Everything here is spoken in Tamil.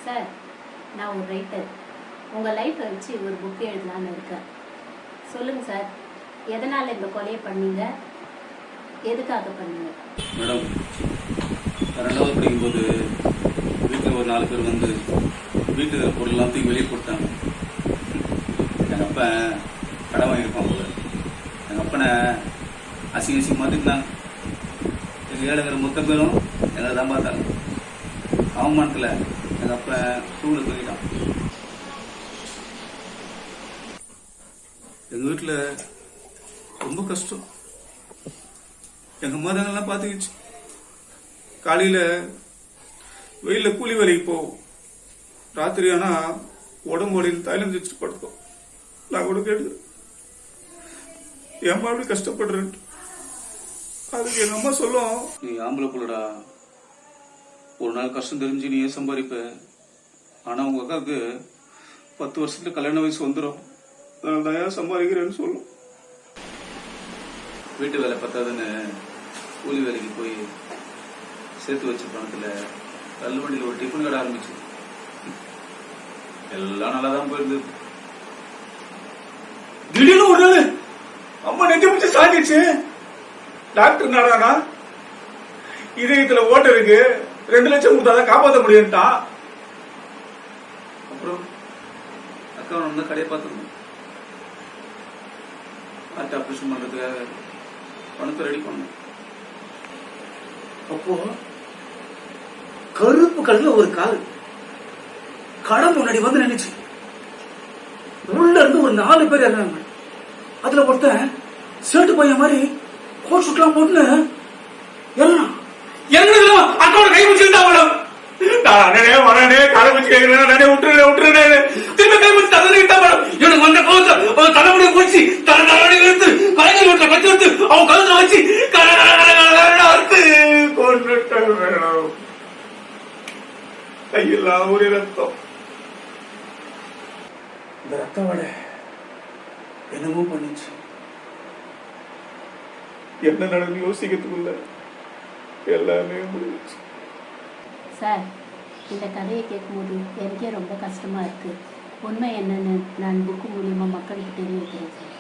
சார், நான் ஒரு ரைட்டர். உங்கள் லைஃப்பை வச்சு ஒரு புக்கு எழுதலான்னு இருக்கேன். சொல்லுங்கள் சார், எதனால் இந்த கொலையை பண்ணீங்க, எதுக்காக பண்ணீங்க? மேடம், 2வது படிக்கும்போது வீட்டில் ஒரு 4 பேர் வந்து வீட்டு பொருள்லாம் தூக்கி வெளியே போட்டாங்க. எங்கள் அப்பா கடை வாங்கியிருப்பான் போல. எங்கள் அப்பனை அசிங்கமாக திட்டினாங்க. எங்கள் ஏழைங்கிற மொத்த பேரும் எங்களை தான் பார்த்தாங்க. அவமானத்தில் எங்கள் அப்பா டூவில் தூக்கிட்டான். எங்கள் வீட்டில் ரொம்ப கஷ்டம். எங்கள் மதங்கள்லாம் பார்த்துக்கிச்சு. காலையில் வெயிலில் கூலி வேலைக்கு போவோம். ராத்திரி ஆனால் உடம்பு வலின்னு தைலம் வச்சுட்டு படுத்தோம். நான் கூட கேட்டுக்கிறேன், ஏம்மா அப்படி கஷ்டப்படுறேன்ட்டு. அதுக்கு எங்கள் அம்மா சொல்லும், நீ ஆம்பளை புள்ளடா, ஒரு நாள் கஷ்டம் தெரிஞ்சு நீ ஏன் சம்பாதிப்ப. ஆனால் உங்கள் அக்காவுக்கு 10 வருஷத்துல கல்யாண வயசு வந்துடும். அதனால தான் ஏன் சம்பாதிக்கிறேன்னு சொல்லும். வீட்டு வேலை பத்தாதுன்னு கூலி வேலைக்கு போய் சேர்த்து வச்ச பணத்தில் தள்ளுவண்டியில் ஒரு டிஃபன் கடை ஆரம்பிச்சு. எல்லாம் நல்லா தான் போயிருந்தது. திடீர்னு ஒரு நாள் அம்மா நெஞ்சு பிடிச்சி சாஞ்சிடுச்சு. டாக்டர் நாடானா இதயத்துல ஓட்ட இருக்கு, 2 லட்சம் கொடுத்தாதான் காப்பாற்ற முடியும்ட்டான். அப்புறம் அக்கா வந்து கடையை பார்த்துக்கணும். ஹார்ட் ஆப்ரேஷன் பண்றதுக்காக பணத்தை ரெடி பண்ணணும். அப்போ கருப்பு கலர்ல ஒரு கால் கடை முன்னாடி வந்து நினைச்சு உள்ள இருந்து ஒரு 4 பேர் இறங்குறாங்க. அதுல ஒருத்தன் சேட்டு பையன் மாதிரி கோட் சுட்லாம் போட்டு இறங்குறதுலாம் அக்காவோட கை பிடிச்சிருந்தா மேடம். நான் வரனே காலை வச்சு கேட்கிறேன், விட்டுறேன் திரும்ப கை பிடிச்சி தந்துட்டா மேடம். எனக்கு வந்த கோவத்தை தலைமுடிய போச்சு, தலைமுடி எடுத்து கலைஞர் வீட்டுல கட்டி எடுத்து அவன் கழுத்துல வச்சு அறுத்து கொண்டுட்டாங்க மேடம். கையெல்லாம் ஒரு ரத்தம். இந்த ரத்தம் வட என்னமோ பண்ணிச்சு. என்ன நடந்து யோசிக்கிறதுக்குள்ள எல்லாமே முடிஞ்சிச்சு. சார், இந்த கதையை கேட்கும்போது எனக்கே ரொம்ப கஷ்டமாக இருக்குது. உண்மை என்னன்னு நான் புக்கு மூலியமாக மக்களுக்கு தெரிய வைக்கிறேன் சார்.